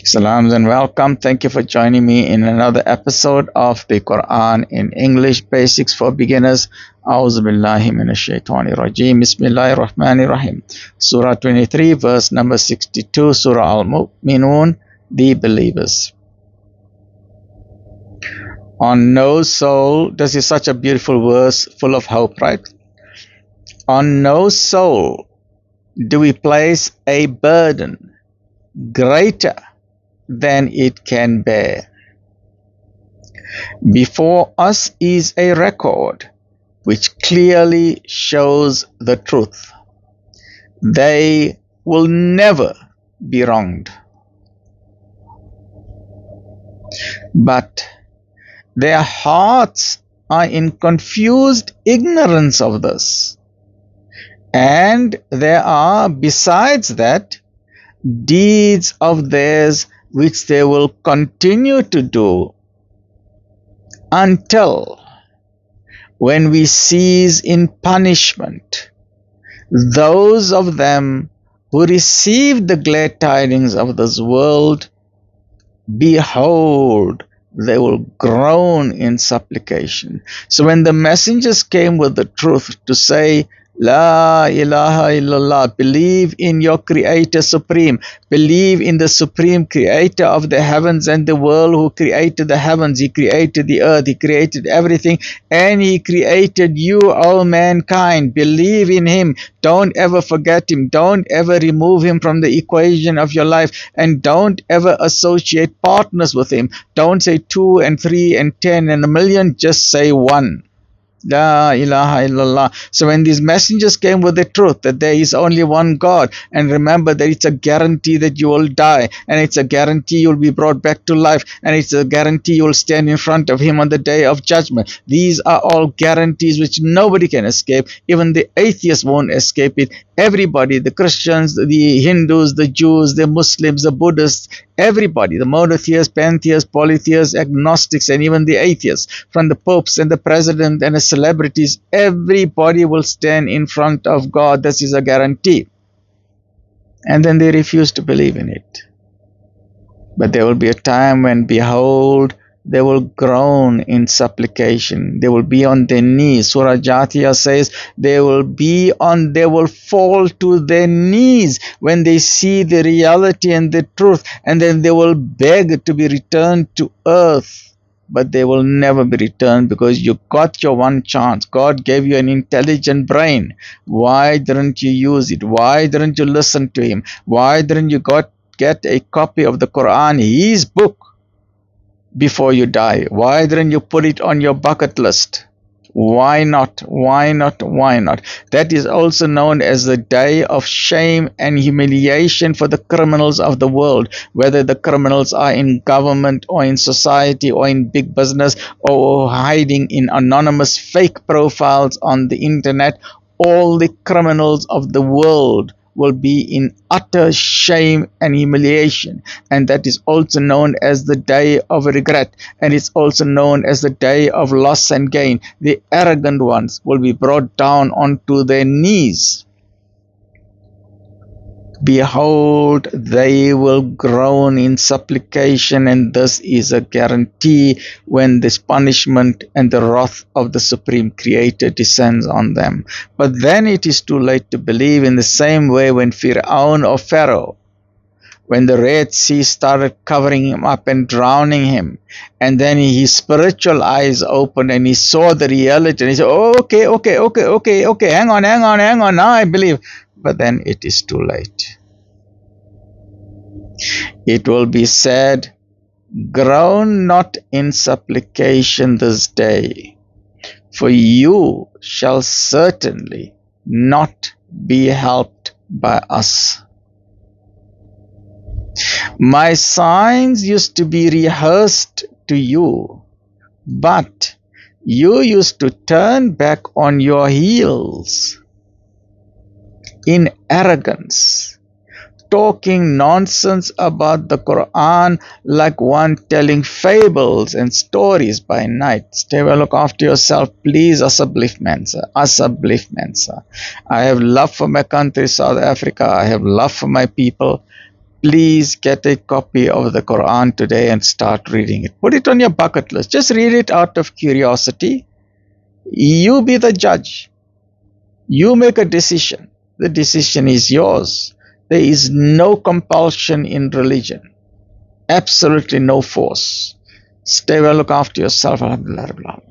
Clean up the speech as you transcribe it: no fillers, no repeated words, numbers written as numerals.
Salams and welcome. Thank you for joining me in another episode of the Quran in English Basics for Beginners. A'udhu billahi minash shaitani rajim. Bismillahir Rahmanir Rahim. Surah 23, verse number 62, Surah Al-Mu'minun, the believers. On no soul, this is such a beautiful verse full of hope, right? On no soul do we place a burden greater than it can bear. Before us is a record which clearly shows the truth. They will never be wronged. But their hearts are in confused ignorance of this. And there are, besides that, deeds of theirs which they will continue to do until when we seize in punishment those of them who receive the glad tidings of this world. Behold, they will groan in supplication. So when the messengers came with the truth to say, La ilaha illallah, believe in your Creator Supreme, believe in the Supreme Creator of the heavens and the world, who created the heavens, He created the earth, He created everything, and He created you, all mankind. Believe in Him. Don't ever forget Him. Don't ever remove Him from the equation of your life, and don't ever associate partners with Him. Don't say 2 and 3 and 10 and a million, just say one. La ilaha illallah. So when these messengers came with the truth that there is only one God, and remember that it's a guarantee that you will die, and it's a guarantee you'll be brought back to life, and it's a guarantee you'll stand in front of Him on the day of judgment. These are all guarantees which nobody can escape. Even the atheists won't escape it. Everybody, the Christians, the Hindus, the Jews, the Muslims, the Buddhists, everybody, the monotheists, pantheists, polytheists, agnostics, and even the atheists, from the popes and the president and the celebrities, everybody will stand in front of God. This is a guarantee. And then they refuse to believe in it. But there will be a time when, behold, they will groan in supplication. They will be on their knees. Surah Jathiyah says they will fall to their knees when they see the reality and the truth, and then they will beg to be returned to earth. But they will never be returned, because you got your one chance. God gave you an intelligent brain. Why didn't you use it? Why didn't you listen to Him? Why didn't you get a copy of the Quran, His book, before you die? Why didn't you put it on your bucket list? Why not? Why not? Why not? That is also known as the day of shame and humiliation for the criminals of the world, whether the criminals are in government or in society or in big business or hiding in anonymous fake profiles on the internet. All the criminals of the world will be in utter shame and humiliation, and that is also known as the day of regret, and it's also known as the day of loss and gain. The arrogant ones will be brought down onto their knees. Behold, they will groan in supplication, and this is a guarantee when this punishment and the wrath of the Supreme Creator descends on them. But then it is too late to believe, in the same way when Fir'aun or Pharaoh, when the Red Sea started covering him up and drowning him, and then his spiritual eyes opened and he saw the reality, and he said, oh, okay, hang on, now I believe. But then it is too late. It will be said, groan not in supplication this day, for you shall certainly not be helped by us. My signs used to be rehearsed to you, but you used to turn back on your heels in arrogance, talking nonsense about the Quran like one telling fables and stories by night. Stay well, look after yourself, please. Asab Mansa. I have love for my country, South Africa. I have love for my people. please get a copy of the Quran today and start reading it. Put it on your bucket list. Just read it out of curiosity. You be the judge. You make a decision. The decision is yours. There is no compulsion in religion. Absolutely no force. Stay well, look after yourself. Alhamdulillah.